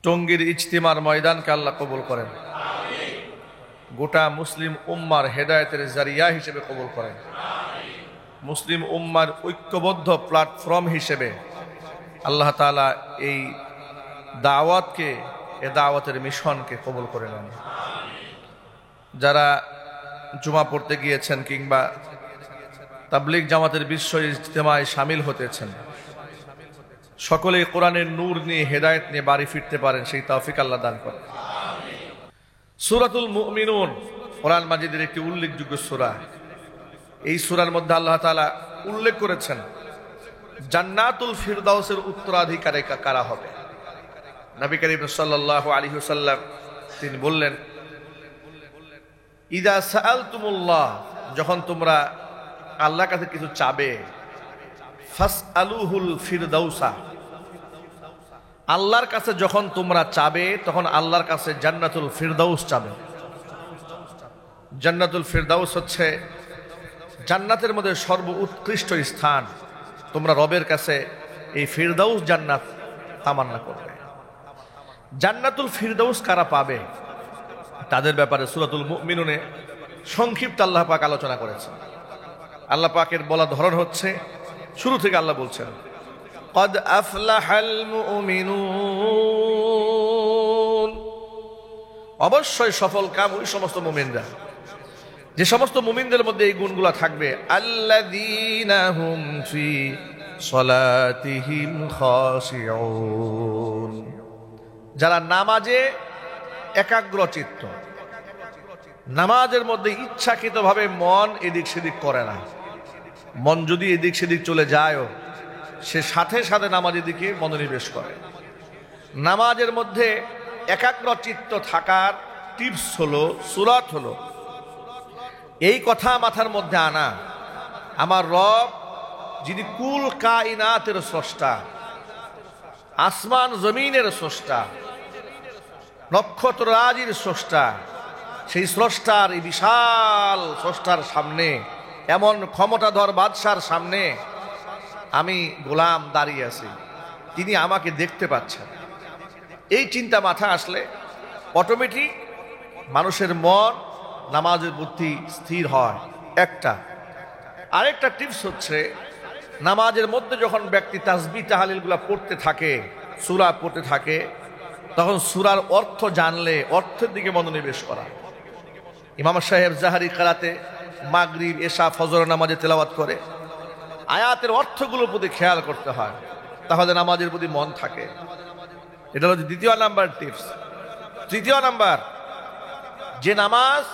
টঙ্গীর ইজতিমার ময়দানকে আল্লাহ কবুল করেন, গোটা মুসলিম উম্মার হেদায়েতের জারিয়া হিসেবে কবুল করেন, মুসলিম উম্মার ঐক্যবদ্ধ প্ল্যাটফর্ম হিসেবে আল্লাহ তাআলা এই দাওয়াতকে, এ দাওয়াতের মিশনকে কবুল করে নেন। যারা জুমা পড়তে গিয়েছেন কিংবা তাবলীগ জামাতের বিশ্ব ইজতেমায় শামিল হতেছেন, সকলেই কোরআনের নূর নিয়ে, হেদায়েত নিয়ে বাড়ি ফিরতে পারেন, সেই তৌফিক আল্লাহ দান করেন। সূরাতুল মুমিনুন কোরআন মাজিদের একটি উল্লেখযোগ্য সূরা। এই সূরার মধ্যে আল্লাহ তাআলা উল্লেখ করেছেন জান্নাতুল ফিরদাউসের উত্তরাধিকারী কারা হবে। নবী করিম সাল্লাল্লাহু আলাইহি ওয়াসাল্লাম তিনি বললেন, ইদা সাআলতুমুল্লাহ, যখন তোমরা আল্লাহর কাছে কিছু চাবে, ফাসআলুহুল ফিরদাউসা, আল্লাহর কাছে যখন তোমরা চাবে তখন আল্লাহর কাছে জান্নাতুল ফিরদাউস চাবে। জান্নাতুল ফিরদাউস হচ্ছে জান্নাতের মধ্যে সর্বোৎকৃষ্ট স্থান। তোমরা রবের কাছে এই ফিরদাউস জান্নাত তামান্না করবে। জান্নাতুল ফিরদাউস কারা পাবে তাদের ব্যাপারে সূরাতুল মুমিনুনে সংক্ষিপ্ত আল্লাহ পাক আলোচনা করেছেন। আল্লাহ পাকের বলা ধরন হচ্ছে, শুরু থেকে আল্লাহ বলছেন, قد أفلح المؤمنون, অবশ্যই সফল কাম ওই সমস্ত মুমিনরা, যে সমস্ত মুমিনদের মধ্যে এই গুণগুলো থাকবে। আল্লাযীনা হুম ফি সলাতিহিম খাশিউন, যারা নামাজে একাগ্রচিত্ত, নামাজের মধ্যে ইচ্ছাকৃতভাবে মন এদিক সেদিক করে না। মন যদি এদিক সেদিক চলে যায়ও, সে সাথে সাথে নামাজের দিকে মনোনিবেশ করে। নামাজের মধ্যে একাগ্রচিত্ত থাকার টিপস হলো, সূরাত হলো এই কথা মাথার মধ্যে আনা, আমার রব যিনি কুল কায়নাতের স্রষ্টা, আসমান জমিনের স্রষ্টা, নক্ষত্ররাজির স্রষ্টা, সেই স্রষ্টার, এই বিশাল স্রষ্টার সামনে, এমন ক্ষমতাধর বাদশার সামনে আমি গোলাম দাঁড়িয়ে আছি, তিনি আমাকে দেখতে পাচ্ছেন। এই চিন্তা মাথা আসলে অটোমেটিক মানুষের মন নামাজের প্রতি স্থির হয়। একটা আরেকটা টিপস হচ্ছে, নামাজের মধ্যে যখন ব্যক্তি তাসবিহ তাহলিলগুলো পড়তে থাকে, সূরা পড়তে থাকে, তখন সূরার অর্থ জানলে অর্থের দিকে মনোনিবেশ করা। ইমাম সাহেব জাহারি কারাতে মাগরিব, এশা, ফজর নামাজে তেলাওয়াত করে আয়াতের অর্থগুলোর প্রতি খেয়াল করতে হয়, তাহলে নামাজের প্রতি মন থাকে। এটা হচ্ছে দ্বিতীয় নাম্বার টিপস। তৃতীয় নাম্বার, যে নামাজ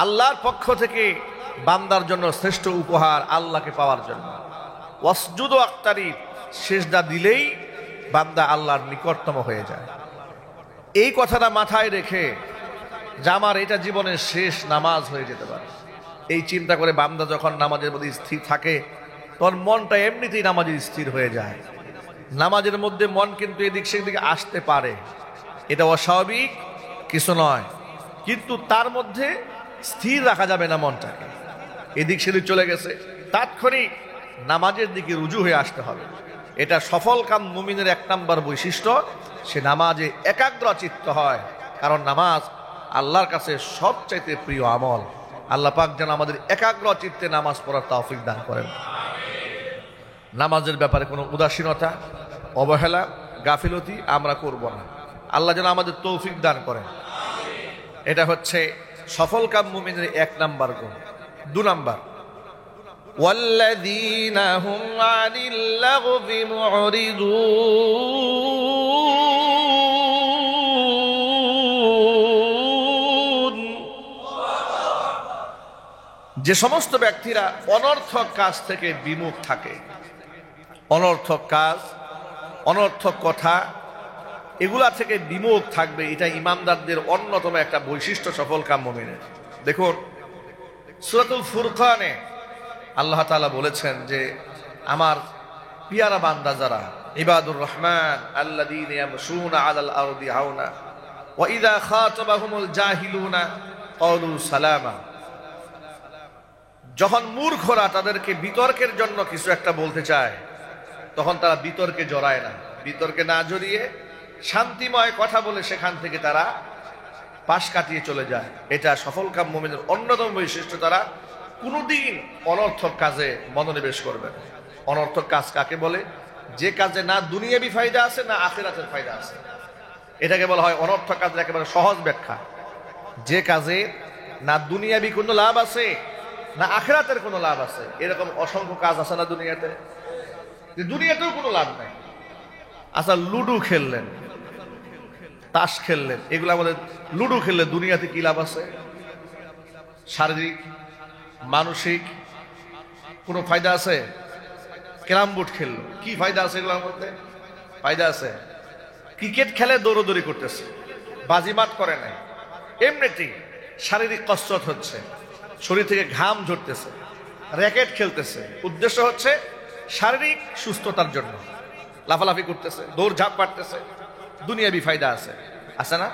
আল্লাহর পক্ষ থেকে বান্দার জন্য শ্রেষ্ঠ উপহার, আল্লাহকে পাওয়ার জন্য। ওয়াসজুদু আক্তারিব, সিজদা দিলেই বান্দা আল্লাহর নিকটতম হয়ে যায়। এই কথাটা মাথায় রেখে যে আমার এটা জীবনের শেষ নামাজ হয়ে যেতে পারে, এই চিন্তা করে বান্দা যখন নামাজের মধ্যে স্থির থাকে, তখন মনটা এমনিতেই নামাজে স্থির হয়ে যায়। নামাজের মধ্যে মন কিন্তু এদিক সেদিকে আসতে পারে, এটা অস্বাভাবিক কিছু নয়, কিন্তু তার মধ্যে স্থির রাখা যাবে না মনটাকে। এদিক সেদিক চলে গেছে, তাৎক্ষণিক নামাজের দিকে রুজু হয়ে আসতে হবে। এটা সফল কাম মুমিনের এক নাম্বার বৈশিষ্ট্য, সে নামাজে একাগ্রচিত্ত হয়, কারণ নামাজ আল্লাহর কাছে সবচাইতে প্রিয় আমল। আল্লাহ পাক যেন আমাদের একাগ্রচিত্তে নামাজ পড়ার তৌফিক দান করেন। নামাজের ব্যাপারে কোনো উদাসীনতা, অবহেলা, গাফিলতি আমরা করব না। আল্লাহ যেন আমাদের তৌফিক দান করেন। এটা হচ্ছে সফল কাম মুমিনের এক নাম্বার গুণ। 2 নাম্বার, ওয়াল্লাযীনা হুম আনিল লাগবি মুরিদুন, যে সমস্ত ব্যক্তিরা অনর্থক কাজ থেকে বিমুখ থাকে, অনর্থক কাজ, অনর্থক কথা, এগুলা থেকে বিমুখ থাকবে, এটা ইমানদারদের অন্যতম একটা বৈশিষ্ট্য সফল কাম মুমিনের। দেখুন সূরাতুল ফুরকানে আল্লাহ তাআলা বলেছেন যে আমার পিয়ারা বান্দা যারা, ইবাদুর রহমান আল্লাযীনা ইয়ামশুনা আলাল আরদি হাওনা ওয়া ইযা খাতাবাহুমুল জাহিলুনা ক্বালু সালামা, যখন মূর্খরা তাদেরকে বিতর্কের জন্য কিছু একটা বলতে চায়, তখন তারা বিতর্কে জড়ায় না। বিতর্কে না জড়িয়ে শান্তিময় কথা বলে সেখান থেকে তারা পাশ কাটিয়ে চলে যায়। এটা সফলকাম মুমিনের অন্যতম বৈশিষ্ট্য। তারা কোনোদিন অনর্থক কাজে মনোনিবেশ করবে না। অনর্থক কাজ কাকে বলে? যে কাজে না দুনিয়াবি ফায়দা আছে না আখিরাতের ফায়দা আছে, এটাকে বলা হয় অনর্থক কাজ। একেবারে সহজ ব্যাখ্যা, যে কাজে না দুনিয়াবি কোনো লাভ আছে না আখিরাতের কোনো লাভ আছে। এরকম অসংখ্য কাজ আছে না দুনিয়াতে, দুনিয়াতেও কোনো লাভ নাই। আচ্ছা, লুডু খেললেন, তাস খেললেন, এগুলো আমাদের লুডু খেললে দুনিয়াতে কি লাভ আছে? শারীরিক মানসিক কোনো ফায়দা আছে? ক্যারাম বোর্ড খেললো, কি ফায়দা আছে এগুলোর মধ্যে? ফায়দা আছে? ক্রিকেট খেলে দৌড়দৌড়ি করতেছে, বাজিমাত করে নাই, এমনিতেই শারীরিক কসরত হচ্ছে, শরীর থেকে ঘাম ঝরতেছে। র্যাকেট খেলতেছে, উদ্দেশ্য হচ্ছে শারীরিক সুস্থতার জন্য, লাফালাফি করতেছে, দৌড় ঝাঁপ পারতেছে, দুনিয়াবি ফায়দা আছে, আছে না?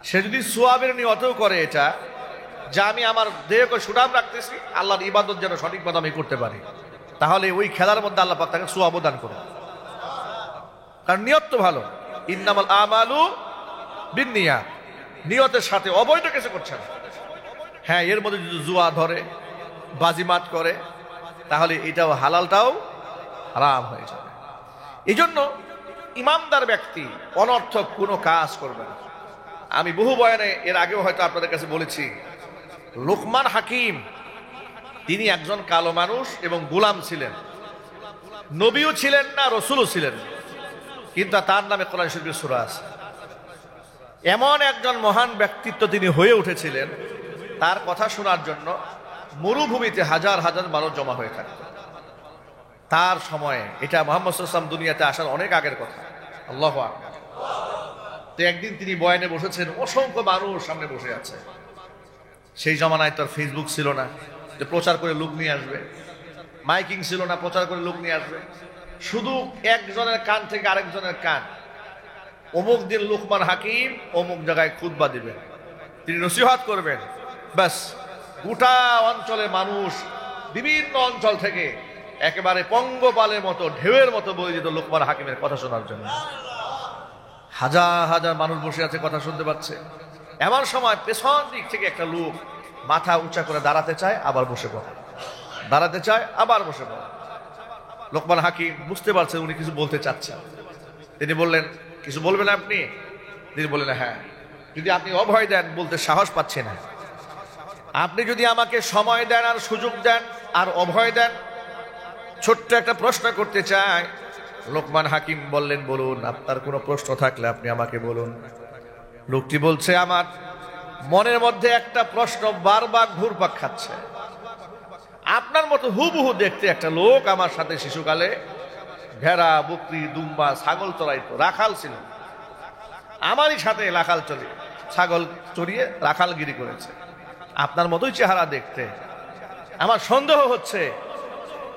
সে যদি সোয়াবের নিয়তেও করে এটা, যে আমি আমার দেহকে সুঠাম রাখতেছি, আল্লাহর ইবাদত যেন সঠিকভাবে আমি করতে পারি, তাহলে ওই খেলার মধ্যে আল্লাহ পাক তাকে সোয়াব দান করে। কারণ নিয়ত তো ভালো। ইন্নামাল আমালু বিন্নিয়াত, নিয়তের সাথে অবৈধ কিছু করছে না। হ্যাঁ, এর মধ্যে যদি জুয়া ধরে, বাজিমাত করে, তাহলে এটাও হালালটাও হারাম হয়ে যাবে। এই জন্য ইমানদার ব্যক্তি অনর্থক কোনো কাজ করবে না। আমি বহু বয়ানে এর আগেও হয়তো আপনাদের কাছে বলেছি, লোকমান হাকিম তিনি একজন কালো মানুষ এবং গোলাম ছিলেন, নবীও ছিলেন না, রসুলও ছিলেন, কিন্তু তার নামে কোরআন শরীফের সূরা আছে। এমন একজন মহান ব্যক্তিত্ব তিনি হয়ে উঠেছিলেন, তার কথা শোনার জন্য মরুভূমিতে হাজার হাজার মানুষ জমা হয়ে থাকত তার সময়ে। এটা মুহাম্মদ সাল্লাল্লাহু আলাইহি ওয়াসাল্লাম দুনিয়াতে আসার অনেক আগের কথা। আল্লাহু আকবার। তো একদিন তিনি বয়ানে বসেছেন, অসংখ্য মানুষ সামনে বসে আছে। সেই জমানায় তো ফেসবুক ছিল না যে প্রচার করে লোক নিয়ে আসবে, মাইকিং ছিল না প্রচার করে লোক নিয়ে আসবে, শুধু একজনের কান থেকে আরেকজনের কান, অমুক দিন লোকমান হাকিম অমুক জায়গায় খুতবা দিবেন, তিনি নসিহত করবেন, ব্যাস গোটা অঞ্চলে মানুষ বিভিন্ন অঞ্চল থেকে একেবারে পঙ্গপালের মতো ঢেউয়ের মতো বয়ে যেত লোকমান হাকিমের কথা শোনার জন্য। হাজার হাজার মানুষ বসে আছে, কথা শুনতে পাচ্ছে। এমন সময় পেছন দিক থেকে একটা লোক মাথা উঁচা করে দাঁড়াতে চায়, আবার বসে পড়ে, দাঁড়াতে চায়, আবার বসে পড়ে। লোকমান হাকিম বুঝতে পারছেন উনি কিছু বলতে চাচ্ছেন। তিনি বললেন, কিছু বলবেন আপনি? তিনি বললেন, হ্যাঁ, যদি আপনি অভয় দেন, বলতে সাহস পাচ্ছি না, আপনি যদি আমাকে সময় দেন আর সুযোগ দেন আর অভয় দেন, ছোট্ট একটা প্রশ্ন করতে চাই। লোকমান হাকিম বললেন, বলুন, আপনার কোনো প্রশ্ন থাকলে আপনি আমাকে বলুন। লোকটি বলছে, আমার মনের মধ্যে একটা প্রশ্ন বারবার ঘুরপাক খাচ্ছে। আপনার মতো হুবহু দেখতে একটা লোক আমার সাথে শিশুকালে ভেড়া, বকরি, দুম্বা, ছাগল চড়াইতো, রাখাল ছিল, আমারই সাথে রাখাল চড়িয়ে, ছাগল চড়িয়ে রাখালগিরি করেছে, আপনার মতোই চেহারা দেখতে। আমার সন্দেহ হচ্ছে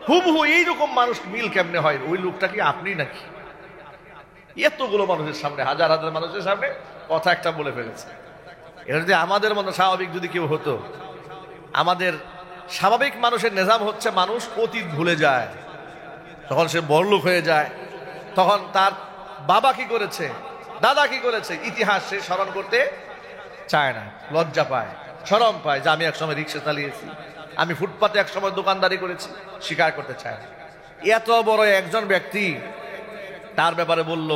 হুবহু এইরকম মানুষ মিল কেমনে হয়? ওই লোকটা কি আপনি নাকি? এতগুলো মানুষের সামনে, হাজার হাজার মানুষের সামনে কথা একটা বলে ফেলেছে। এটা যদি আমাদের মতো স্বাভাবিক যদি কেউ হতো, আমাদের স্বাভাবিক মানুষের নিজাম হচ্ছে মানুষ অতীত ভুলে যায়, তখন সে বড়লোক হয়ে যায়, তখন তার বাবা কি করেছে, দাদা কি করেছে, ইতিহাস সে স্মরণ করতে চায় না, লজ্জা পায়, শরম পায়, যে আমি একসময় রিক্সা চালিয়েছি, আমি ফুটপাতে একসময় দোকানদারি করেছি, স্বীকার করতে চায় না। এত বড় একজন ব্যক্তি তার ব্যাপারে বলল,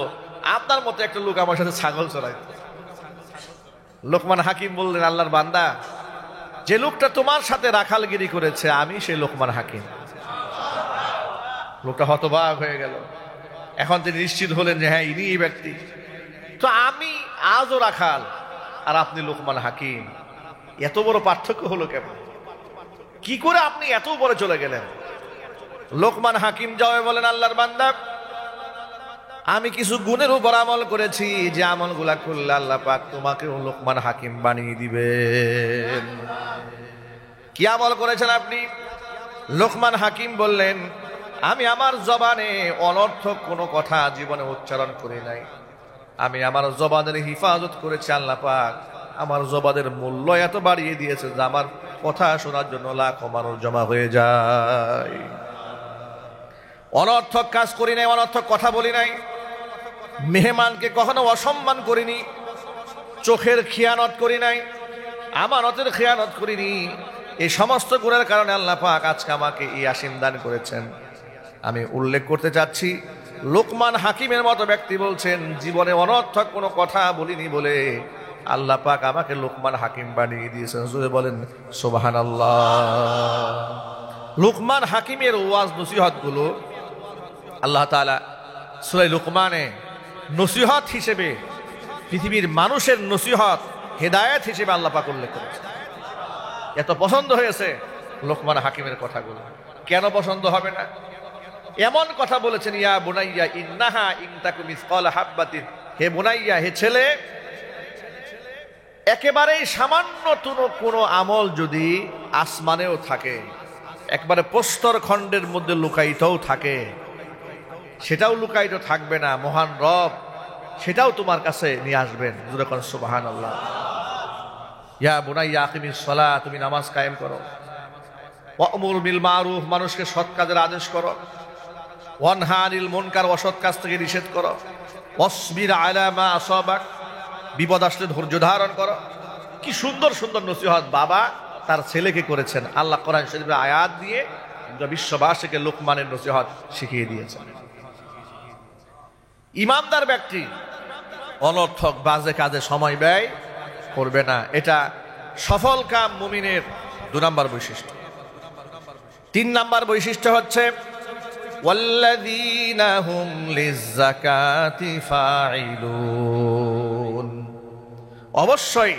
আপনার মতো একটা লোক আমার সাথে ছাগল চড়াইত। লোকমান হাকিম বললেন, আল্লাহর বান্দা, যে লোকটা তোমার সাথে রাখালগিরি করেছে, আমি সেই লোকমান হাকিম। লোকটা হতবাক হয়ে গেল। এখন তিনি নিশ্চিত হলেন যে হ্যাঁ, ইনি এই ব্যক্তি। তো আমি আজও রাখাল আর আপনি লোকমান হাকিম, এত বড় পার্থক্য হলো কেমন? কি করে আপনি এত উপরে চলে গেলেন? লোকমান হাকিম জবাবে বলেন, আল্লাহর বান্দা, আমি কিছু গুণের উপর আমল করেছি, যে আমলগুলা করলে আল্লাহ পাক তোমাকেও লোকমান হাকিম বানিয়ে দিবেন। কি আমল করেছেন আপনি? লোকমান হাকিম বললেন, আমি আমার জবানে অনর্থক কোনো কথা জীবনে উচ্চারণ করি নাই, আমি আমার জবানের হিফাজত করেছি। আল্লাহ পাক আমার জবানের মূল্য এত বাড়িয়ে দিয়েছে যে আমার কথা শোনার জন্য লাখো মানুষ জমা হয়ে যায়। অনর্থক কাজ করি নাই, অনর্থক কথা বলি নাই। মেহমানকে কখনো অসম্মান করিনি, চোখের খেয়ানত করি নাই, আমানতের খেয়ানত করিনি। এই সমস্ত গুণের কারণে আল্লাহ পাক আজকে আমাকে এই আসীম দান করেছেন। আমি উল্লেখ করতে চাচ্ছি, লোকমান হাকিমের মতো ব্যক্তি বলছেন, জীবনে অনর্থক কোনো কথা বলিনি বলে আল্লাহ পাক আমাকে লোকমান হাকিম বানিয়ে দিয়েছেন। জোরে বলেন সুবহানাল্লাহ। লোকমান হাকিমের ওয়াজ নসিহত গুলো আল্লাহ তাআলা সূরা লোকমানে নসিহত হিসেবে, পৃথিবীর মানুষের নসিহত, হেদায়েত হিসেবে আল্লাহ পাক উল্লেখ করেছেন। এত পছন্দ হয়েছে লোকমান হাকিমের কথাগুলো। কেন পছন্দ হবে না? এমন কথা বলেছেন, ইয়া বুনাইয়া ইন্নাহা ইন তাকু মিসকালা হাববাতিন, হে বুনাইয়া, হে ছেলে, একেবারেই সামান্যতম কোনো আমল যদি আসমানেও থাকে, একবারে প্রস্তর খণ্ডের মধ্যে লুকায়িতও থাকে, সেটাও লুকায়িত থাকবে না, মহান রব সেটাও তোমার কাছে নিয়ে আসবেন। যখন সুবহানাল্লাহ। ইয়া বুনাইয়া আকিমিস সালাহ, তুমি নামাজ কায়েম করো। ওয়া'মুর বিল মারুফ, মানুষকে সৎ কাজের আদেশ করো। ওয়ানহা আনিল মুনকার, অসৎ কাজ থেকে নিষেধ করো। ওয়াসবির আলা মা আসাবাক, বিপদ আসলে ধৈর্য ধারণ করো। কি সুন্দর সুন্দর নসিহত বাবা তার ছেলেকে করেছেন। আল্লাহ কোরআন শরীফের আয়াত দিয়ে বিশ্ববাসীকে লোকমানের নসিহত শিখিয়ে দিয়েছেন। ইমানদার ব্যক্তি অনর্থক বাজে কাজে সময় ব্যয় করবে না। এটা সফল কাম মুমিনের 2 নম্বর বৈশিষ্ট্য। 3 নম্বর বৈশিষ্ট্য হচ্ছে ওয়াল্লাযীনা হুম লিয-যাকাতি ফাঈলুন, অবশ্যই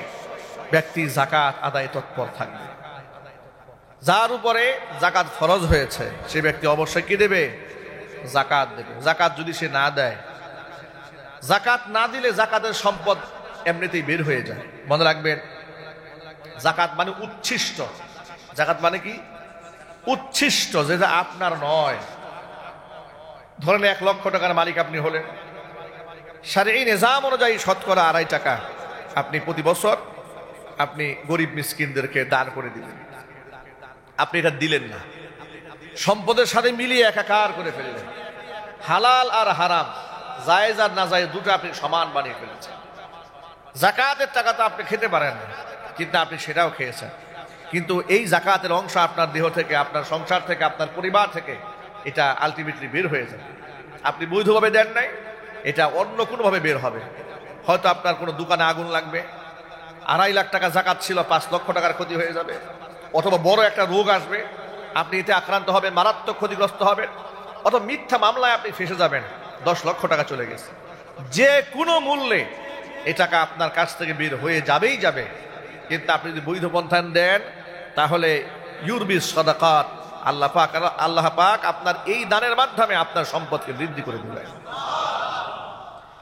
ব্যক্তি যাকাত আদায়ে তৎপর থাকবে। যার উপরে যাকাত ফরজ হয়েছে সে ব্যক্তি অবশ্যই কি দেবে? যাকাত দেবে। যাকাত যদি সে না দেয়, যাকাত না দিলে যাকাতের সম্পদ এমনিতেই বের হয়ে যায়। মনে রাখবেন, যাকাত মানে উচ্ছিষ্ট। যাকাত মানে কি? উচ্ছিষ্ট, যেটা আপনার নয়। ধরেন 1 লক্ষ টাকার মালিক আপনি হলেন, শারঈ নিজাম অনুযায়ী শতকরা 2.5 টাকা আপনি প্রতি বছর আপনি গরিব মিসকিনদেরকে দান করে দিলেন। আপনি এটা দিলেন না, সম্পদের সাথে মিলিয়ে একাকার করে ফেললেন। হালাল আর হারাম, জায়েজ আর না জায়েজ, দুটো আপনি সমান বানিয়ে ফেলেছেন। যাকাতের টাকা তো আপনি খেতে পারেন না, কিন্তু আপনি সেটাও খেয়েছেন। কিন্তু এই যাকাতের অংশ আপনার দেহ থেকে, আপনার সংসার থেকে, আপনার পরিবার থেকে এটা আলটিমেটলি বের হয়ে যাবে। আপনি বৈধভাবে দেন নাই, এটা অন্য কোনোভাবে বের হবে। হয়তো আপনার কোনো দোকানে আগুন লাগবে, 2.5 লাখ টাকা যাকাত ছিল, 5 লক্ষ টাকার ক্ষতি হয়ে যাবে। অথবা বড় একটা রোগ আসবে, আপনি এতে আক্রান্ত হবেন, মারাত্মক ক্ষতিগ্রস্ত হবেন। অথবা মিথ্যা মামলায় আপনি ফেসে যাবেন, 10 লক্ষ টাকা চলে গেছে। যে কোনো মূল্যে এ টাকা আপনার কাছ থেকে বের হয়ে যাবেই যাবে। কিন্তু আপনি যদি বৈধ পন্থান দেন, তাহলে ইউরবিস সাদাকাত, আল্লাহ পাক আপনার এই দানের মাধ্যমে আপনার সম্পদকে বৃদ্ধি করে দিবেন।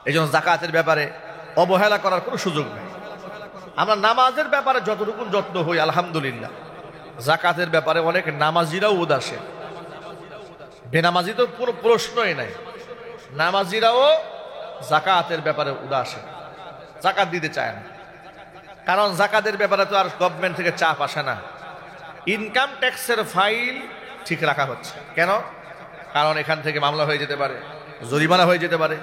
এই জন্য যাকাতের ব্যাপারে অবহেলা করার কোনো সুযোগ নেই। আমরা নামাজের ব্যাপারে যতটুকু যত্ন হই আলহামদুলিল্লাহ, যাকাতের ব্যাপারে অনেক নামাজিরাও উদাসীন। বেনামাজি তো কোনো প্রশ্নই নাই, নামাজিরাও যাকাতের ব্যাপারে উদাসীন, যাকাত দিতে চায় না। কারণ যাকাতের ব্যাপারে তো আর গভর্নমেন্ট থেকে চাপ আসে না। ইনকাম ট্যাক্সের ফাইল ঠিক রাখা হচ্ছে। কেন? কারণ এখান থেকে মামলা হয়ে যেতে পারে, জরিমানা হয়ে যেতে পারে।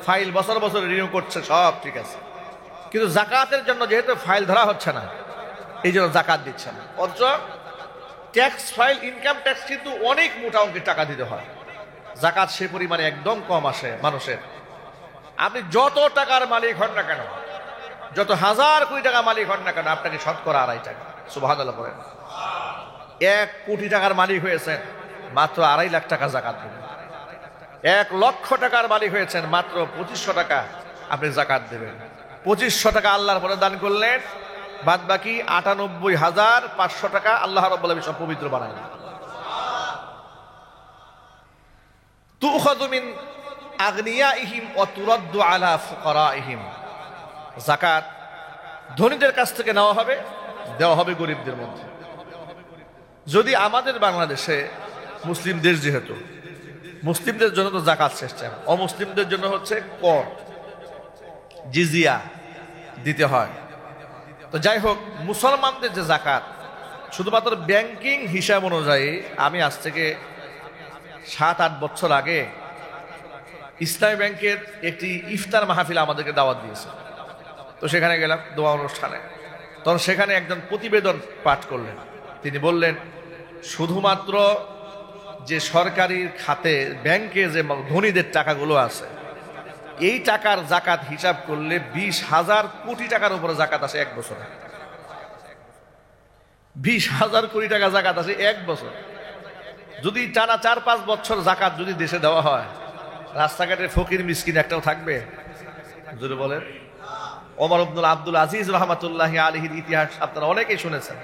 ফাইল বছর বছর রিনিউ করছে, সব ঠিক আছে। কিন্তু যাকাতের জন্য যেহেতু ফাইল ধরা হচ্ছে না, এই জন্য যাকাত দিচ্ছে না। অথচ ট্যাক্স ফাইল, ইনকাম ট্যাক্স কিন্তু অনেক মোটা অঙ্কের টাকা দিতে হয়। যাকাত সে পরিমাণে একদম কম আসে মানুষের। আপনি যত টাকার মালিক হন না কেন, যত হাজার কোটি টাকা মালিক হন না কেন, আপনাকে শতকরা 2.5 টাকা, সুবহানাল্লাহ বলেন। 1 কোটি টাকার মালিক হয়েছেন, মাত্র 2.5 লাখ টাকা যাকাত দেবেন। 1 লক্ষ টাকার মালিক হয়েছেন, মাত্র 2500 টাকা আপনি যাকাত দেবেন। 2500 টাকা আল্লাহর পরে দান করলেন, বাদ বাকি 98,500 টাকা আল্লাহ রাব্বুল আলামিন সব পবিত্র বানালেন। তুখাযু মিন আগনিয়াইহিম ওয়া তুরাদ্দু আলা ফুকারাইহিম, যাকাত ধনীদের কাছ থেকে নেওয়া হবে, দেওয়া হবে গরিবদের মধ্যে। যদি আমাদের বাংলাদেশে মুসলিম দেশ, যেহেতু মুসলিমদের জন্য তো যাকাত সিস্টেম, অমুসলিমদের জন্য হচ্ছে কর, জিজিয়া দিতে হয়। তো যাই হোক, মুসলমানদের যে যাকাত শুধুমাত্র ব্যাংকিং হিসাব অনুযায়ী, আমি আজ থেকে 7-8 বছর আগে ইসলামী ব্যাংকের একটি ইফতার মাহফিল আমাদেরকে দাওয়াত দিয়েছে। তো সেখানে গেলাম দোয়া অনুষ্ঠানে। তখন সেখানে একজন প্রতিবেদন পাঠ করলেন। তিনি বললেন, শুধুমাত্র যে সরকারি খাতে ব্যাংকে যে ধনীদের টাকাগুলো আছে, এই টাকার জাকাত হিসাব করলে 20,000 কোটি টাকার উপরে জাকাত আসে এক বছরে। 20,000 কোটি টাকা জাকাত আসে এক বছর। যদি টানা 4-5 বছর জাকাত যদি দেশে দেওয়া হয়, রাস্তাঘাটে ফকির মিসকিন একটাও থাকবে? যদি বলেন, ওমর ইবনুল আব্দুল আজিজ রহমাতুল্লাহি আলাইহির ইতিহাস আপনারা অনেকেই শুনেছেন,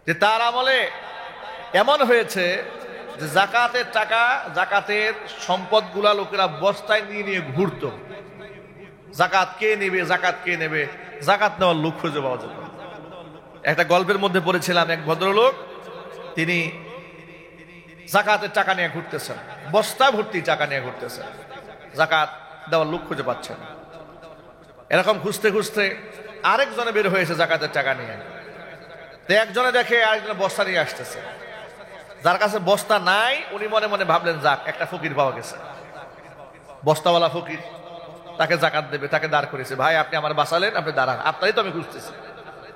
যে তার আমলে এমন হয়েছে যে জাকাতের টাকা, জাকাতের সম্পদগুলা লোকেরা বস্তায় নিয়ে নিয়ে ঘুরত। জাকাত কে নেবে, জাকাত কে নেবে, জাকাত নেওয়ার লোক খুঁজে পাওয়া যেত। একটা গল্পের মধ্যে পড়েছিলাম, এক ভদ্রলোক তিনি জাকাতের টাকা নিয়ে ঘুরতেছেন, বস্তা ভর্তি টাকা নিয়ে ঘুরতেছেন, জাকাত দেওয়ার লোক খুঁজে পাচ্ছেন। এরকম খুঁজতে খুঁজতে আরেকজনে বের হয়েছে জাকাতের টাকা নিয়ে। তো একজনে দেখে আরেকজনে বস্তা নিয়ে আসতেছে। যার কাছে বস্তা নাই উনি মনে মনে ভাবলেন, যাক একটা ফকির পাওয়া গেছে, বস্তাওয়ালা ফকির, তাকে জাকাত দেবে, তাকে দাঁড় করেছে। ভাই আপনি আমার বাঁচালেন, আপনি দাঁড়ান, আপনারই তো আমি খুঁজতেছি।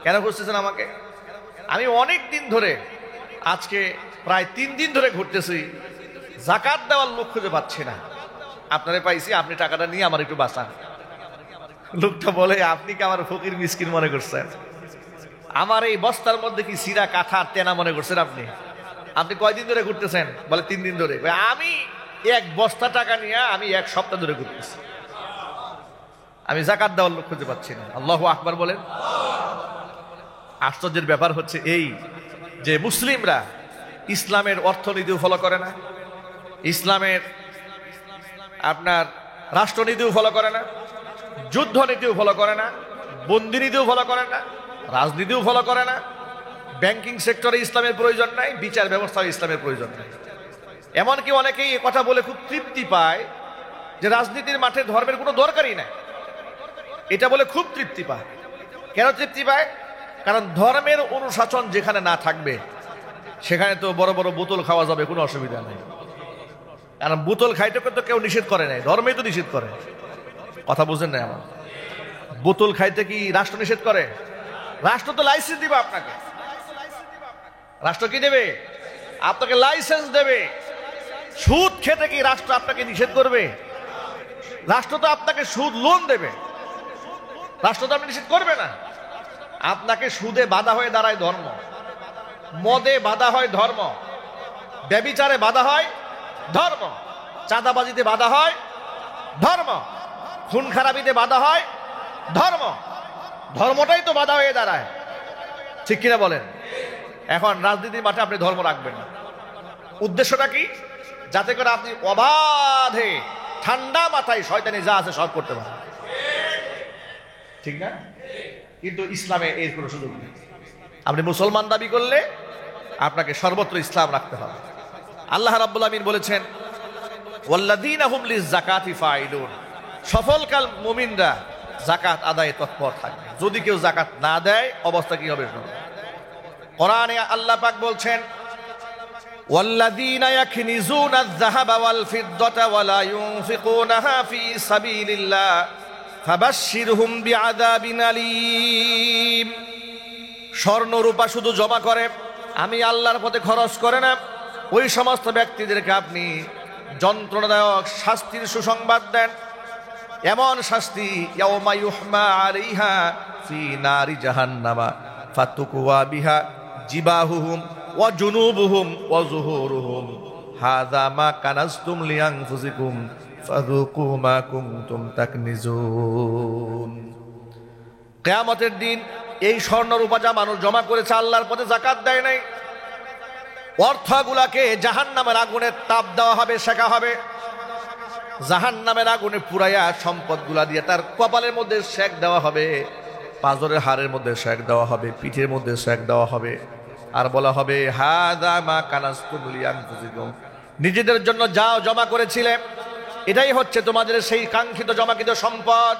কেন খুঁজতেছেন আমাকে? আমি অনেক দিন ধরে, আজকে প্রায় 3 দিন ধরে ঘুরতেছি, জাকাত দেওয়ার লোক খুঁজে পাচ্ছি না। আপনারে পাইছি, আপনি টাকাটা নিয়ে আমার একটু বাঁচান। লোকটা বলে, আপনি কি আমার ফকির মিসকিন মনে করছেন? আমার এই বস্তার মধ্যে কি সিরা কাঁথা তেনা মনে করছেন আপনি? আপনি কয়দিন ধরে ঘুরতেছেন? বলে 3 দিন ধরে। আমি এক বস্তা টাকা নিয়ে আমি 1 সপ্তাহ ধরে ঘুরতেছি, আমি জাকাত দেওয়ার লোক খুঁজে পাচ্ছি না। আল্লাহু আকবার বলেন। আশ্চর্যের ব্যাপার হচ্ছে এই যে মুসলিমরা ইসলামের অর্থনীতিও ফলো করে না, ইসলামের আপনার রাষ্ট্রনীতিও ফলো করে না, যুদ্ধনীতিও ফলো করে না, বন্দিনীতিও ফলো করে না, রাজনীতিও ফলো করে না, ব্যাংকিং সেক্টরে ইসলামের প্রয়োজন নাই, বিচার ব্যবস্থায় ইসলামের প্রয়োজন নাই। এমনকি অনেকেই এ কথা বলে খুব তৃপ্তি পায় যে রাজনীতির মাঠে ধর্মের কোনো দরকারই নাই, এটা বলে খুব তৃপ্তি পায়। কেন তৃপ্তি পায়? কারণ ধর্মের অনুশাসন যেখানে না থাকবে সেখানে তো বড় বড় বোতল খাওয়া যাবে, কোনো অসুবিধা নেই। কারণ বোতল খাইতে তো কেউ নিষেধ করে নাই, ধর্মেই তো নিষেধ করে। কথা বুঝেন না আমার? বোতল খাইতে কি রাষ্ট্র নিষেধ করে? রাষ্ট্র তো লাইসেন্স দিবে আপনাকে। রাষ্ট্র কি দেবে? আপনাকে লাইসেন্স দেবে। সুদ খেতে কি রাষ্ট্র আপনাকে নিষেধ করবে? রাষ্ট্র তো আপনাকে সুদ লোন দেবে, রাষ্ট্র তো আপনি নিষেধ করবে না। আপনাকে সুদে বাধা হয়ে দাঁড়ায় ধর্ম, মদে বাধা হয় ধর্ম, ব্যভিচারে বাধা হয় ধর্ম, চাঁদাবাজিতে বাধা হয় ধর্ম, খুন খারাপিতে বাধা হয় ধর্ম। ধর্মটাই তো বাধা হয়ে দাঁড়ায়, ঠিক কিনা বলেন? এখন রাজনীতির মাঠে আপনি ধর্ম রাখবেন না। উদ্দেশ্যটা কি? যাতে করে আপনি অবাধে ঠান্ডা মাথায় শয়তানি যা আছে সব করতে পারেন, ঠিক না? কিন্তু ইসলামে এর কোনো সুযোগ নেই। আপনি মুসলমান দাবি করলে আপনাকে সর্বত্র ইসলাম রাখতে হবে। আল্লাহ রাব্বুল আমিন বলেছেন, ওয়াল্লাযীনা হুম লিয-যাকাতি ফাইলুন, সফলকাল মুমিনরা যাকাত আদায়ে তৎপর থাকবে। যদি কেউ যাকাত না দেয় অবস্থা কি হবে? কোরআনে আল্লাহ পাক বলছেন, ওয়াল্লাযীনা ইয়াকনিজুনা আয-যাহাবা ওয়াল ফিদ্দাতা ওয়া লা ইউনফিকুনাহা ফী সাবিলিল্লাহ ফাবাশশিরহুম বিআযাবিন আলীম। স্বর্ণ রূপা শুধু জমা করে, আমি আল্লাহর পথে খরচ করে না, ওই সমস্ত ব্যক্তিদেরকে আপনি যন্ত্রণাদায়ক শাস্তির সুসংবাদ দেন। এমন শাস্তি, ইয়াউমা ইউহমা আলাইহা ফি নারি জাহান্নামা ফাতুকওয়া বিহা জিবাহুহুম ওয়া জুনুবুহুম ওয়া যুহুরুহুম হাযা মা কানাজতুম লিআনফুসিকুম ফাযুকু মা কুনতুম তাকনিজুন। কিয়ামতের দিন এই স্বর্ণ রূপা যা মানুষ জমা করেছে আল্লাহর পথে, যাকাত দেয় নাই, অর্থগুলাকে জাহান্নামের আগুনে তাপ দেওয়া হবে, শেখা হবে। জাহান্নামের আগুনে পুরাইয়া সম্পদগুলা দিয়ে তার কপালের মধ্যে শেক দেওয়া হবে, পাঁজরের হাড়ের মধ্যে শেক দেওয়া হবে, পিঠের মধ্যে শেক দেওয়া হবে, আর বলা হবে, হাযা মা কানাজতুম লিআনফুসিকুম, নিজেদের জন্য যাও জমা করেছিলে, এটাই হচ্ছে তোমাদের সেই কাঙ্ক্ষিত জমাকৃত সম্পদ।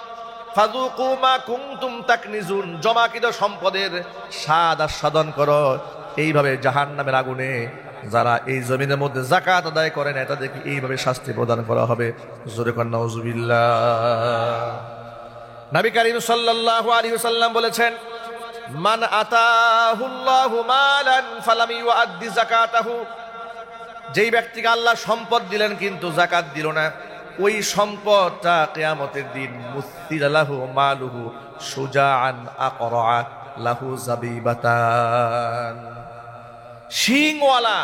ফাযুকু মা কুনতুম তাকনিজুন, জমাকৃত সম্পদের স্বাদ আস্বাদন করো। এইভাবে জাহান্নামের আগুনে যারা এই জমিনের মধ্যে যাকাত আদায় করে না তাদেরকে এইভাবে শাস্তি প্রদান করা হবে। জোরে কর নাউজুবিল্লাহ। নবী করিম সাল্লাল্লাহু আলাইহি ওয়াসাল্লাম বলেছেন, মান আতাহুল্লাহু মালান ফালাম ইউআদ্দি যাকাতাহু, যেই ব্যক্তিকে আল্লাহ সম্পদ দিলেন কিন্তু যাকাত দিল না, ওই সম্পদটা কিয়ামতের দিন মুসতিরা লাহু মালুহু সুজাআন আকরা লাহু যাবিবাতান, শিংওয়ালা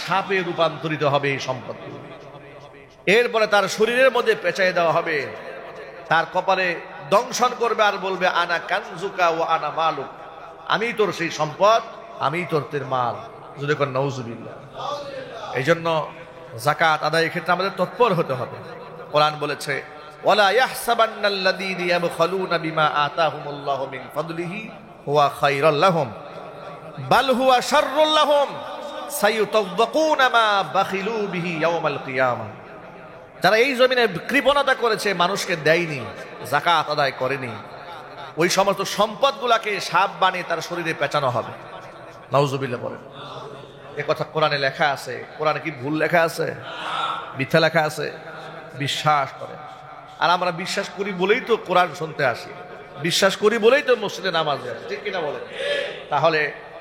সাপে রূপান্তরিত হবে এই সম্পদ। এরপরে তার শরীরের মধ্যে পেঁচাই দেওয়া হবে, তার কপালে দংশন করবে আর বলবে আনা কানজুকা ও আনা মালুক, আমি তোর সেই সম্পদ, আমি তোর মাল। যদি কোন নাউজুবিল্লাহ। এই জন্য যাকাত আদায়ের ক্ষেত্রে আমাদের তৎপর হতে হবে। কোরআন বলেছে, ওয়ালা ইয়াহসাবান্নাল্লাযীনা ইয়াবখালুনা বিমা আতাহুমুল্লাহু মিন ফাদলিহি হুয়া খায়রাল লাহুম বাল হুয়া শাররুল লাহুম সায়ুতাওয়াক্কুনা মা বাখিলু বিহি ইয়াওমাল কিয়ামাহ। যারা এই জমিনে কৃপণতা করেছে, মানুষকে দেয়নি, যাকাত আদায় করেনি, ওই সমস্ত সম্পদগুলাকে সাপ বানিয়ে তার শরীরে পেঁচানো হবে। নাউজুবিল্লাহ বলেন। এ কথা কোরআনে লেখা আছে। কোরআনে কি ভুল লেখা আছে? মিথ্যা লেখা আছে? বিশ্বাস করেন। আর আমরা বিশ্বাস করি বলেই তো কোরআন শুনতে আসি, বিশ্বাস করি বলেই তো মসজিদে নামাজে আসি, ঠিক কিনা বলেন? তাহলে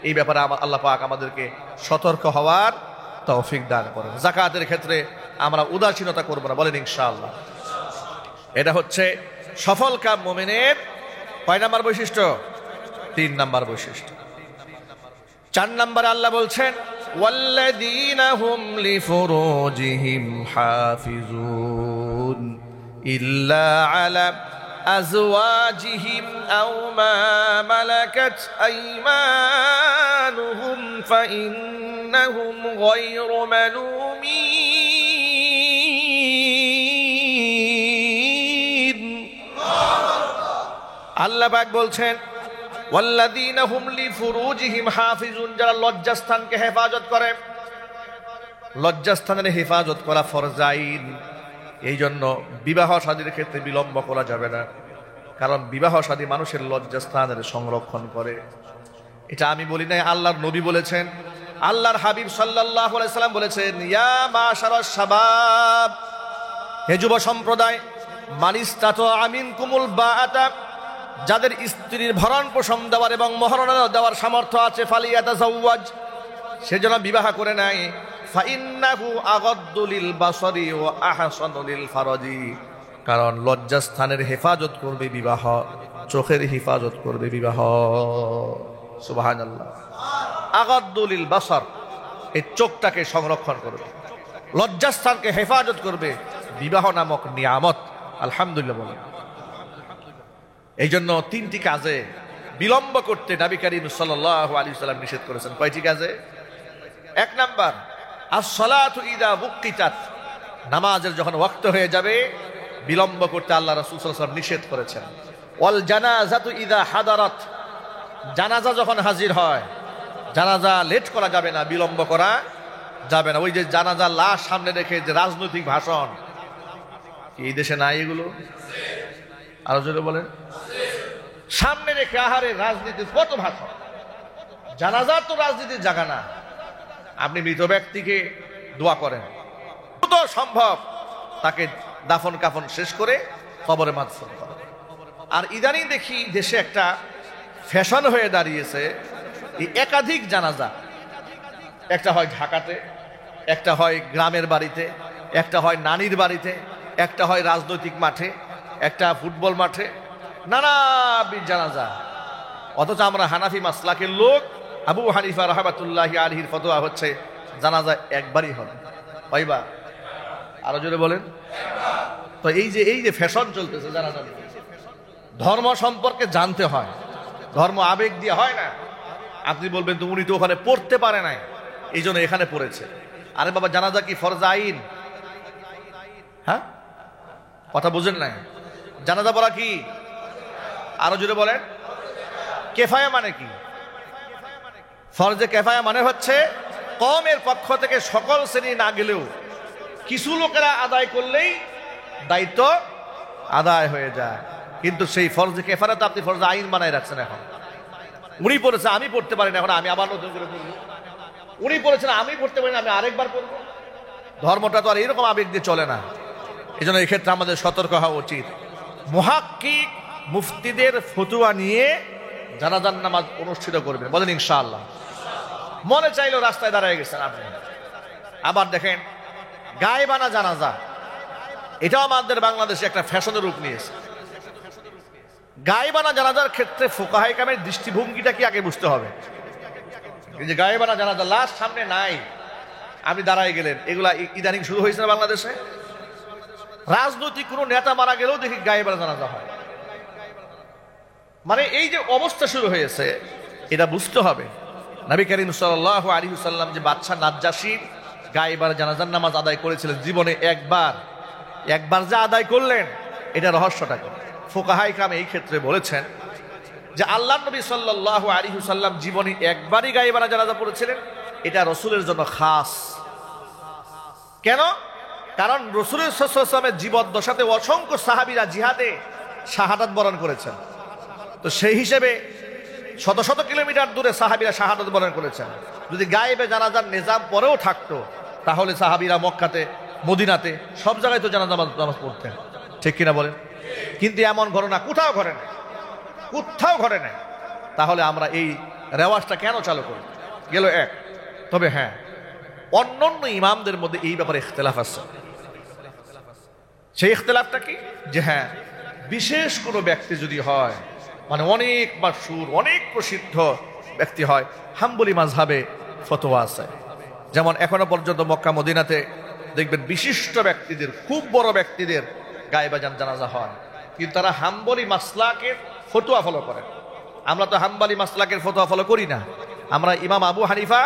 এই ব্যাপারে আল্লাহ পাক আমাদেরকে সতর্ক হওয়ার তৌফিক দান করেন। যাকাতের ক্ষেত্রে আমরা উদাসীনতা করব না, বলেন ইনশাআল্লাহ। এটা হচ্ছে সফল কাম মুমিনের কয় নাম্বার বৈশিষ্ট্য? 3 নাম্বার বৈশিষ্ট্য। 4 নম্বরে আল্লাহ বলছেন, ওয়াল্লাযীনা হুম লিফুরুজিহিম হাফিজুন ইল্লা আলা আজওয়াজিহিম আও মা মালাকাত আইমানুহুম ফাইন্নাহুম গায়রু মালুমিন। আল্লাহ পাক বলছেন, ওয়াল্লাযীনা হুম লিফুরুজিহিম হাফিজুন, যারা লজ্জাস্থানকে হেফাজত করে। লজ্জাস্থানের হেফাজত করা ফরজ আইন। এই জন্য বিবাহ শাদীর ক্ষেত্রে বিলম্ব করা যাবে না, কারণ বিবাহ শাদী মানুষের লজ্জাস্থানের সংরক্ষণ করে। এটা আমি বলি নাই, আল্লাহর নবী বলেছেন। আল্লাহর হাবিব সাল্লাল্লাহু আলাইহি সাল্লাম বলেছেন, ইয়া মাশারাশ শাবাব, হে যুব সম্প্রদায়, মানিস্তাতা মিনকুমুল বাআতা, যাদের স্ত্রীর ভরণ পোষণ দেওয়ার এবং মহরণা দেওয়ার সামর্থ্য আছে, ফালিয়াতাজাওয়াজ, সেজন্য বিবাহ করে নাই। ফাইন্নাহু আগাদ্দু লিল বাসারি ওয়া আহসানু লিল ফারাজি, কারণ লজ্জাস্থানের হেফাজত করবে বিবাহ, চোখের হেফাজত করবে বিবাহ। সুবহানাল্লাহ। আগাদ্দু লিল বাসার, এই চোখটাকে সংরক্ষণ করবে, লজ্জাস্থানকে হেফাজত করবে বিবাহ নামক নিয়ামত। আলহামদুলিল্লাহ বলেন। এই জন্য 3টি কাজে বিলম্ব করতে নবী করিম সাল্লাল্লাহু আলাইহি ওয়াসাল্লাম নিষেধ করেছেন। কয়টি কাজে? 1 নাম্বার, আস-সালাতু ইযা বুক্কিতাত, নামাজের যখন ওয়াক্ত হয়ে যাবে বিলম্ব করতে আল্লাহ রাসূল সাল্লাল্লাহু আলাইহি ওয়াসাল্লাম নিষেধ করেছেন। ওয়াল জানাজাতু ইযা হাদারাত, জানাজা যখন হাজির হয়, জানাজা লেট করা যাবে না, বিলম্ব করা যাবে না। ওই যে জানাজার লাশ সামনে রেখে যে রাজনৈতিক ভাষণ, এই দেশে নাই এগুলো? আরো জোরে বলেন। সামনে রেখে আহারে রাজনীতির কত ভাষণ। জানাজা তো রাজনীতির জায়গা না। আপনি মৃত ব্যক্তিকে দোয়া করেন, যত সম্ভব তাকে দাফন কাফন শেষ করে কবরে মাদফন করেন। আর ইদানিং দেখি দেশে একটা ফ্যাশন হয়ে দাঁড়িয়েছে, এই একাধিক জানাজা, একটা হয় ঢাকাতে, একটা হয় গ্রামের বাড়িতে, একটা হয় নানির বাড়িতে, একটা হয় রাজনৈতিক মাঠে, একটা ফুটবল মাঠে, নানাবিধ জানাজা। অথচ আমরা হানাফি মাসলাকের লোক, আবু হানিফা রাহমাতুল্লাহি আলাইহির ফতোয়া হচ্ছে জানাজা একবারই হবে। কয়বার? আরো জোরে বলেন। তো এই যে ফ্যাশন চলতেছে জানাজা, ধর্ম সম্পর্কে জানতে হয়, ধর্ম আবেগ দিয়ে হয় না। আপনি বলবেন তো উনি তো ওখানে পড়তে পারে নাই, এই জন্য এখানে পড়েছে। আরে বাবা, জানাজা কি ফরজ আইন? হ্যাঁ, কথা বুঝেন নাই? জানাজা পড়া কি? আরো জোরে বলেন। কেফায়া মানে কি? ফরজে কেফায়া মানে হচ্ছে কওমের পক্ষ থেকে সকল শ্রেণী না গেলেও কিছু লোকেরা আদায় করলেই দায়িত্ব আদায় হয়ে যায়। কিন্তু সেই ফরজে কেফায়া তো আপনি ফরজে আইন বানায় রাখছেন। এখন উনি পড়েছে, আমি পড়তে পারি না, এখন আমি আবার নতুন করে পড়ব। উনি পড়েছেন, আমি পড়তে পারি না, আমি আরেকবার পড়বো। ধর্মটা তো আর এরকম আবেগ দিয়ে চলে না। এই জন্য এই ক্ষেত্রে আমাদের সতর্ক হওয়া উচিত। মুহাক্কিক মুফতিদের ফতুয়া নিয়ে জানাজার নামাজ অনুষ্ঠিত করবেন, বলেন ইনশাআল্লাহ। মনে চাইলেও রাস্তায় দাঁড়ায় গেছেন আপনি। আবার দেখেন গায়েবানা জানাজা, এটাও আমাদের বাংলাদেশে একটা ফ্যাশনের রূপ নিয়েছে। গায়েবানা জানাজার ক্ষেত্রে ফুকাহায়ে কেরামের দৃষ্টিভঙ্গিটা কি আগে বুঝতে হবে। এই যে গায়েবানা জানাজা, লাশ সামনে নাই, আপনি দাঁড়ায় গেলেন, এগুলা ইদানিং শুরু হয়েছে না বাংলাদেশে। রাজনৈতিক কোনো নেতা মারা গেলেও দেখি গায়েবানা জানাজা হয়। মানে এই যে অবস্থা শুরু হয়েছে, এটা বুঝতে হবে। নবী করিম সাল্লাল্লাহু আলাইহি ওয়াসাল্লাম যে বাদশা নাজ্জাশীর গায়েবানা জানাজার নামাজ আদায় করেছিলেন জীবনে একবার যা আদায় করলেন, এটা রহস্যটা কি? ফুকাহায়ে কেরাম এই ক্ষেত্রে বলেছেন যে আল্লাহর নবী সাল্লাল্লাহু আলাইহি ওয়াসাল্লাম জীবনে একবারই গায়েবানা জানাজা পড়েছিলেন, এটা রাসূলের জন্য খাস। কেন? কারণ রাসূলের সাল্লাল্লাহু আলাইহি ওয়াসাল্লামের জীবদ্দশাতে অসংখ্য সাহাবীরা জিহাদে শাহাদাত বরণ করেছেন। তো সেই হিসেবে শত শত কিলোমিটার দূরে সাহাবীরা শাহাদাত বরণ করেছেন। যদি গায়েবে জানাজার নিজাম পরেও থাকতো, তাহলে সাহাবীরা মক্কাতে, মদিনাতে সব জায়গায় তো জানাজা নামাজ পড়তেন, ঠিক কিনা বলেন? কিন্তু এমন ঘটনা কোথাও ঘটে নাই। তাহলে আমরা এই রেওয়াজটা কেন চালু করি? গেল এক। তবে হ্যাঁ, অন্যান্য ইমামদের মধ্যে এই ব্যাপারে ইখতিলাফ আছে। সেই ইখতিলাফটা কি? যে হ্যাঁ, বিশেষ কোনো ব্যক্তি যদি হয়, মানে অনেক মাশহুর, অনেক প্রসিদ্ধ ব্যক্তি হয়, হাম্বলি মাযহাবে ফতোয়া আছে। যেমন এখনো পর্যন্ত মক্কা মদিনাতে দেখবেন বিশিষ্ট ব্যক্তিদের, খুব বড় ব্যক্তিদের গায়েবে জানাজা হয়, কিন্তু তারা হাম্বলি মাসলাকের ফতোয়া ফলো করেন। আমরা তো হাম্বলি মাসলাকের ফতোয়া ফলো করি না, আমরা ইমাম আবু হানিফা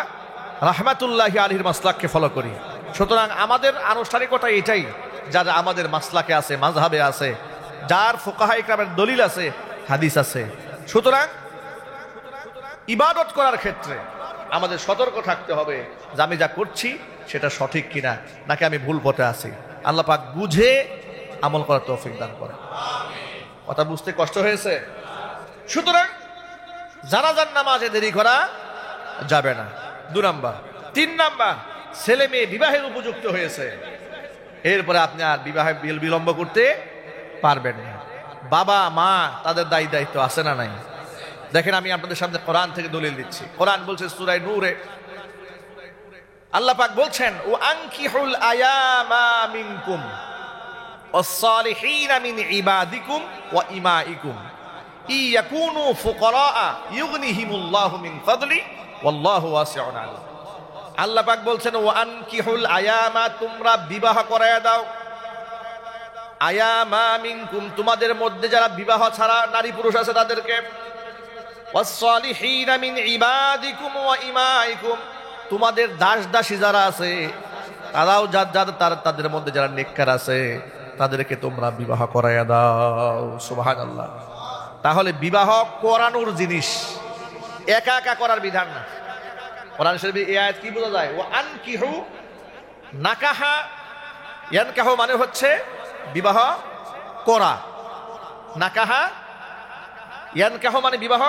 রাহমাতুল্লাহি আলাইহির মাসলাককে ফলো করি। সুতরাং আমাদের আনুষ্ঠানিকতা এটাই, যা যা আমাদের মাসলাকে আছে, মাযহাবে আছে, যার ফুকাহায়ে কেরামের দলিল আছে, হাদিস আছে। সুতরাং ইবাদত করার ক্ষেত্রে আমাদের সতর্ক থাকতে হবে যে আমি যা করছি সেটা সঠিক কিনা, নাকি আমি ভুল পথে আছি। আল্লাহ পাক বুঝে আমল করার তৌফিক দান করেন। কথা বুঝতে কষ্ট হয়েছে? সুতরাং জানাজার নামাজে দেরি করা যাবে না, 2 নাম্বার। 3 নাম্বার, ছেলে মেয়ে বিবাহের উপযুক্ত হয়েছে, এরপরে আপনি আর বিবাহে বিলম্ব করতে পারবেন না। বাবা মা তাদের দায়িত্ব আছে না নাই? দেখেন, আমি আপনাদের সামনে কোরআন থেকে দলিল দিচ্ছি। কোরআন বলছে সূরা নূরে, আল্লাহ পাক বলছেন, ও আনকিহুল আয়ামা মিনকুম ওয়াস-সালিহিনা মিন ইবাদিকুম ওয়া ইমাইকুম ইয়াকুনু ফুকারা ইউগনিহিমুল্লাহু মিন ফাদলি ওয়াল্লাহু ওয়াসিউন আলিম। আল্লাহ পাক বলছেন, ও আনকিহুল আয়ামা, তোমরা বিবাহ করায়া দাও, আয়ামা মিনকুম, তোমাদের মধ্যে যারা বিবাহ ছাড়া নারী পুরুষ আছে তাদেরকে, ওয়াস-সালিহিনা মিন ইবাদিকুম ওয়া ইমাইকুম, তোমাদের দাস দাসী যারা আছে তারাও তাদের মধ্যে যারা নেককার আছে তাদেরকে তোমরা বিবাহ করাইয়া দাও। সুবহানাল্লাহ। তাহলে বিবাহ করানোর জিনিস, একা একা করার বিধান না। কোরআন শরীফে এই আয়াত কি বোঝা যায়? ও আনকিহু, নাকাহা, ইয়ানকাহু মানে হচ্ছে বিবাহ করা, নাকাহা ইয়ানকাহু মানে বিবাহ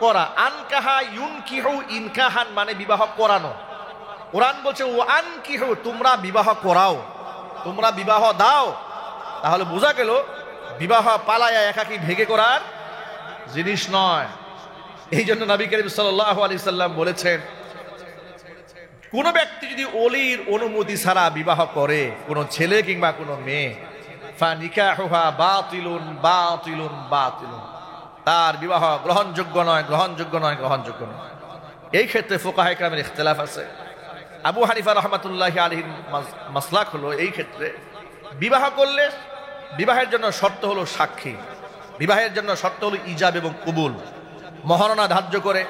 করা, আনকাহা ইউনকিহু ইনকাহান মানে বিবাহ করানো। কোরআন বলছে ও আনকিহু, তোমরা বিবাহ করাও, তোমরা বিবাহ দাও। তাহলে বোঝা গেল বিবাহ পালায়া একাকি ভেগে করার জিনিস নয়। এই জন্য নবী করিম সাল্লাল্লাহু আলাইহি সাল্লাম বলেছেন, কোন ব্যক্তি যদি ওলির অনুমতি ছাড়া বিবাহ করে, কোন ছেলে কিংবা কোন মেয়ে, ফানিকাহুহা বাতিলুন বাতিলুন বাতিলুন, তার বিবাহ গ্রহণযোগ্য নয়, গ্রহণযোগ্য নয়, গ্রহণযোগ্য নয়। এই ক্ষেত্রে ফুকাহায়ে কেরামের ইখতিলাফ আছে। আবু হানিফা রাহমাতুল্লাহি আলাইহির মাসলাক হলো, এই ক্ষেত্রে বিবাহ করলে বিবাহের জন্য শর্ত হলো সাক্ষী, বিবাহের জন্য শর্ত হলো ইজাব এবং কবুল। মহারণা ধার্য করে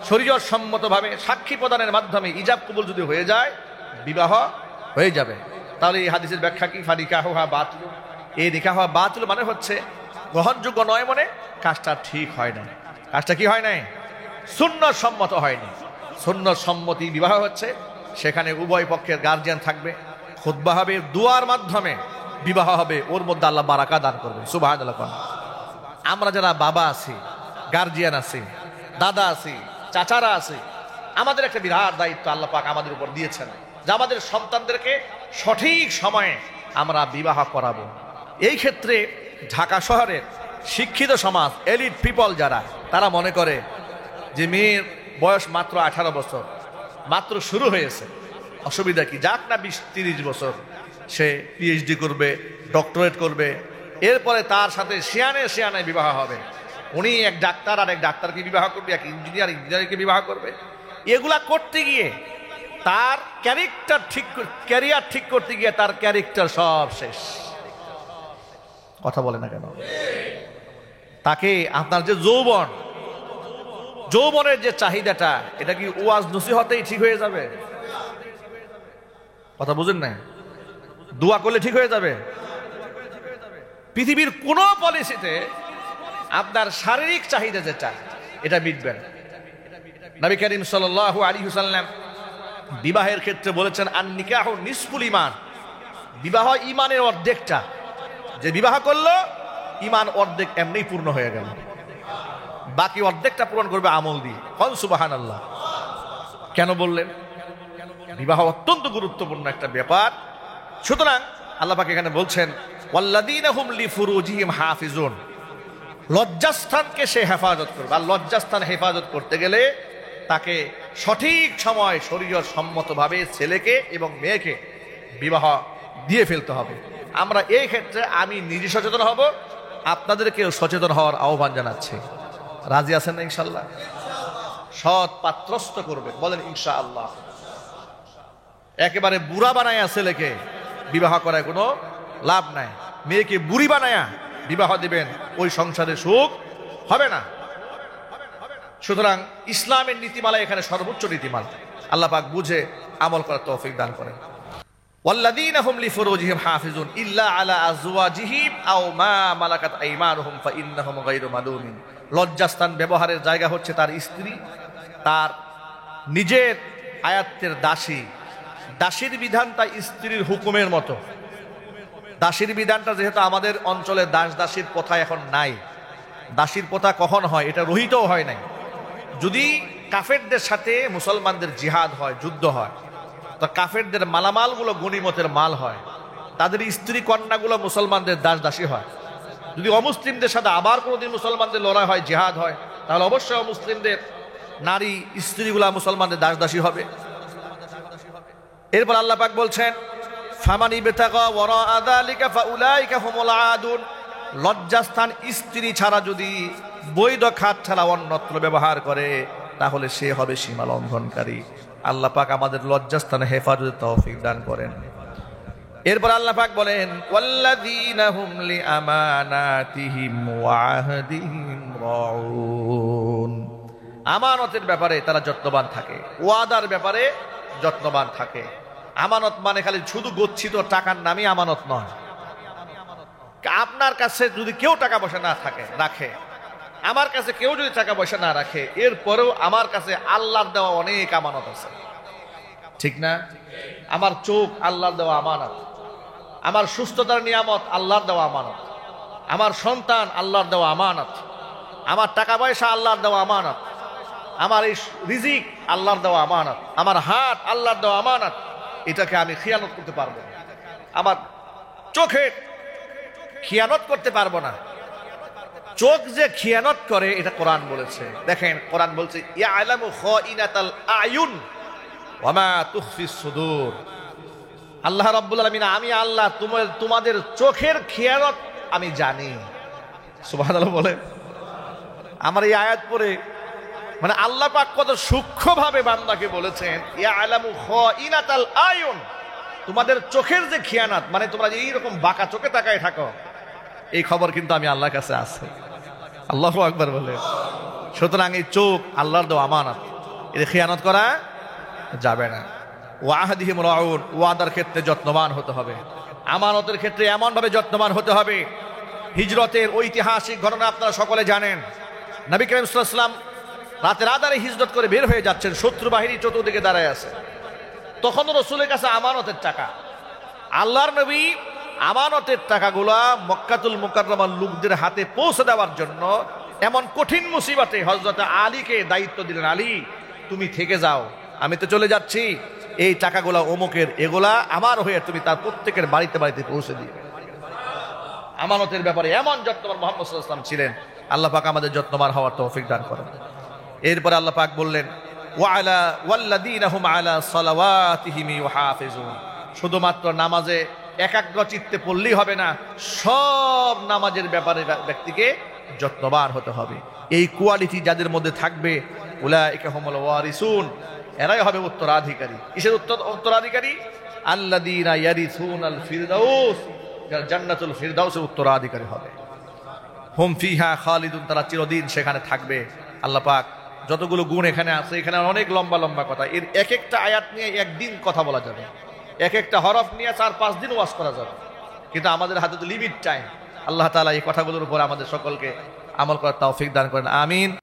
শরীয়ত সম্মতভাবে সাক্ষী প্রদানের মাধ্যমে ইজাব কবুল যদি হয়ে যায়, বিবাহ হয়ে যাবে। তাহলে এই হাদিসের ব্যাখ্যা কি? ফানিকাহুহা বাতিল, এই নিকাহ বাতিল মানে হচ্ছে গ্রহণযোগ্য নয়, মানে কাজটা ঠিক হয় না, কাজটা কি হয় নাই? সুন্নত সম্মত হয়নি। সুন্নত সম্মতি বিবাহ হচ্ছে, সেখানে উভয় পক্ষের গার্জিয়ান থাকবে, খুতবা হবে, দুয়ার মাধ্যমে বিবাহ হবে, ওর মধ্যে আল্লাহ বারাকা দান করবে। সুবহানাল্লাহ। আমরা যারা বাবা আছি, গার্জিয়ান আছি, দাদা আছি, চাচারা আছি, আমাদের একটা বিরাট দায়িত্ব আল্লাহ পাক আমাদের উপর দিয়েছেন যে আমাদের সন্তানদেরকে সঠিক সময়ে আমরা বিবাহ করাবো। এই ক্ষেত্রে ঢাকা শহরের শিক্ষিত সমাজ, এলিট পিপল যারা, তারা মনে করে যে মেয়ের বয়স মাত্র 18 বছর, মাত্র শুরু হয়েছে, অসুবিধা কি, যাক না 20-30 বছর, সে পিএইচডি করবে, ডক্টরেট করবে, এরপরে তার সাথে সিয়ানে বিবাহ হবে। উনি এক ডাক্তার আর এক ডাক্তারকে বিবাহ করবে, এক ইঞ্জিনিয়ারকে বিবাহ করবে। এগুলা করতে গিয়ে তার ক্যারিয়ার ঠিক করতে গিয়ে তার ক্যারেক্টার সব শেষ। কথা বলে না কেন? তাকে আপনার যে যৌবনের যে চাহিদাটা, এটা কি ওয়াজ নসিহতেই ঠিক হয়ে যাবে? কথা বুঝেন না? দোয়া করলে ঠিক হয়ে যাবে? পৃথিবীর কোন পলিসিতে আপনার শারীরিক চাহিদা যেটা, এটা মিটবে না। নবী করিম সাল্লাল্লাহু আলাইহি ওয়াসাল্লাম বিবাহের ক্ষেত্রে বলেছেন, আন নিকাহু নিসফুল ঈমান, বিবাহ ঈমানের অর্ধেকটা। যে বিবাহ করলো, ঈমান অর্ধেক এমনিই পূর্ণ হয়ে গেল, বাকি অর্ধেকটা পূরণ করবে আমল দিয়ে। কোন সুবহানাল্লাহ। কেন বললেন? বিবাহ অত্যন্ত গুরুত্বপূর্ণ একটা ব্যাপার। সুতরাং আল্লাহ পাক এখানে বলছেন, ওয়াল্লাযীনা হুম লিফুরুজিহিম হাফিজুন, লজ্জাস্থানকে সে হেফাজত করবে। আর লজ্জাস্থান হেফাজত করতে গেলে তাকে সঠিক সময় শরীয়ত সম্মতভাবে ছেলেকে এবং মেয়েকে বিবাহ দিয়ে ফেলতে হবে। আমরা এই ক্ষেত্রে আমি নিজে সচেতন হব, আপনাদেরকেও সচেতন হওয়ার আহ্বান জানাচ্ছি। রাজি আছেন না ইনশাআল্লাহ? সৎ পাত্রস্থ করবে, বলেন ইনশাআল্লাহ। একেবারে বুড়া বানায়া ছেলেকে বিবাহ করায় কোনো লাভ নাই। মেয়েকে বুড়ি বানায়া বিবাহ দিবেন, ওই সংসারে সুখ হবে না। সুতরাং ইসলামের নীতিমালা এখানে সর্বোচ্চ নীতিমালা। আল্লাহ পাক বুঝে আমল করার তৌফিক দান করেন। ওয়াল্লাযীনা হুম লিফুরুজিহিম হাফিজুন ইল্লা আলা আজওয়াজিহিম আও মা মালাকাত আইমানুহুম ফাইন্নাহুম গায়রু মালুমিন। লজ্জাস্থান ব্যবহারের জায়গা হচ্ছে তার স্ত্রী, তার নিজের আয়াত্তের দাসী। দাসীর বিধানটা স্ত্রীর হুকুমের মতো। দাসীর বিধানটা যেহেতু আমাদের অঞ্চলে দাসীর প্রথা এখন নাই। দাসীর প্রথা কখন হয়? এটা রহিতও হয় নাই। যদি কাফেরদের সাথে মুসলমানদের জিহাদ হয়, যুদ্ধ হয়, তো কাফেরদের মালামালগুলো গনিমতের মাল হয়, তাদের স্ত্রী কন্যাগুলো মুসলমানদের দাসী হয়। যদি অমুসলিমদের সাথে আবার কোনোদিন মুসলমানদের লড়াই হয়, জিহাদ হয়, তাহলে অবশ্যই অমুসলিমদের নারী স্ত্রীগুলা মুসলমানদের দাসী হবে। এরপর আল্লাহ পাক বলছেন, ফামানি বিতাগা ওয়ারা যালিকা ফাউলাইকা হুমুল আদুন। লজ্জাস্থান স্ত্রী ছাড়া যদি বৈধ খাত ছাড়া অন্যত্র ব্যবহার করে, তাহলে সে হবে সীমা লঙ্ঘনকারী। আল্লাহ পাক আমাদের লজ্জাস্থানে হেফাজতের তৌফিক দান করেন। এরপর আল্লাহ পাক বলেন, ওয়াল্লাযীনা হুম লিআমানাতিহিম ওয়া আহদিহিম রাউন। আমানতের ব্যাপারে তারা যত্নবান থাকে, ওয়াদার ব্যাপারে যত্নবান থাকে। আমানত মানে খালি শুধু গচ্ছিত টাকার নামই আমানত নয়। আপনার কাছে যদি কেউ টাকা পয়সা না থাকে রাখে, আমার কাছে কেউ যদি টাকা পয়সা না রাখে, এরপরেও আমার কাছে আল্লাহর দেওয়া অনেক আমানত আছে, ঠিক না? আমার চোখ আল্লাহর দেওয়া আমানত, আমার সুস্থতার নিয়ামত আল্লাহর দেওয়া আমানত, আমার সন্তান আল্লাহর দেওয়া আমানত, আমার টাকা পয়সা আল্লাহর দেওয়া আমানত, আমার এই রিজিক আল্লাহর দেওয়া আমানত, আমার হাত আল্লাহর দেওয়া আমানত। এটাকে আমি খিয়ানত করতে পারবো না। আমার চোখে খিয়ানত করতে পারবো না। চোখ যে খিয়ানত করে, এটা কোরআন বলেছে। দেখেন, কোরআন বলছে, ইয়ালামু খাইনাতাল আয়ুন ওয়া মা তুখফিস সুদূর। আল্লাহ রাব্বুল আলামিন, আমি আল্লাহ তোমাদের চোখের খিয়ানত আমি জানি। সুবহানাল্লাহ বলেন। আমার এই আয়াত পড়ে মানে আল্লাহ পাক কত সূক্ষ্মভাবে বান্দাকে বলেছেন, ইয়ালামু খাইনাতাল আয়ুন, তোমাদের চোখের যে খিয়ানত, মানে তোমরা যে এইরকম বাঁকা চোখে তাকায় থাকো, এই খবর কিন্তু আমি আল্লাহর কাছে আছে। আল্লাহু আকবার বলে। সুতরাং এই চোখ আল্লাহর দেওয়া আমানত, এর খিয়ানত করা যাবে না। ওয়াহদিহিম রাউন, ওয়াদার ক্ষেত্রে যত্নবান হতে হবে, আমানতের ক্ষেত্রে এমন ভাবে যত্নবান হতে হবে। হিজরতের ঐতিহাসিক ঘটনা আপনারা সকলে জানেন। নবী করিম সাল্লাল্লাহু আলাইহি ওয়াসাল্লাম রাতের আধারে হিজরত করে বের হয়ে যাচ্ছেন, শত্রু বাহিনী চতুর্দিকে দাঁড়ায় আছে। তখন রাসূলের কাছে আমানতের টাকা, আল্লাহর নবী আমানতের টাকাগুলা মক্কাতুল মুকাররমার লোকদের হাতে পৌঁছে দেওয়ার জন্য এমন কঠিন মুসিবতে হযরত আলীকে দায়িত্ব দিলেন, আলী তুমি থেকে যাও, আমি তো চলে যাচ্ছি, এই টাকাগুলা অমুকের, এগুলা আমার হয়ে তুমি তার প্রত্যেকের বাড়িতে বাড়িতে পৌঁছে দিবে। আমানতের ব্যাপারে এমন যত্নবান মুহাম্মদ সাল্লাল্লাহু আলাইহি ওয়াসাল্লাম ছিলেন। আল্লাহ পাক আমাদের যত্নবান হওয়ার তৌফিক দান করেন। এরপরে আল্লাহ পাক বললেন ওয়ালা ওয়াল্লাযীনা হুম আলা সালাওয়াতিহিম ইউহাফিজুন, শুধুমাত্র নামাজে একাগ্র চিত্তে পড়লেই হবে না, সব নামাজের ব্যাপারে ব্যক্তিকে যত্নবান হতে হবে। এই কোয়ালিটি যাদের মধ্যে থাকবে উলাইকা হুমুল ওয়ারিসুন, এরাই হবে উত্তরাধিকারী। কিসের উত্তরাধিকারী? আল্লাযীনা ইয়ারিসুনাল ফিরদাউস, যারা জান্নাতুল ফিরদাউসের উত্তরাধিকারী হবে। হুম ফিহা খালিদুন, তারা চিরদিন সেখানে থাকবে। আল্লাহ পাক যতগুলো গুণ এখানে আছে, এখানে অনেক লম্বা লম্বা কথা, এর এক একটা আয়াত নিয়ে একদিন কথা বলা যাবে, এক একটা হরফ নিয়ে 4-5 দিন ওয়াজ করা যাবে, কিন্তু আমাদের হাতে তো লিমিট টাইম। আল্লাহ তাআলা এই কথাগুলোর উপর আমাদের সকলকে আমল করার তৌফিক দান করেন, আমিন।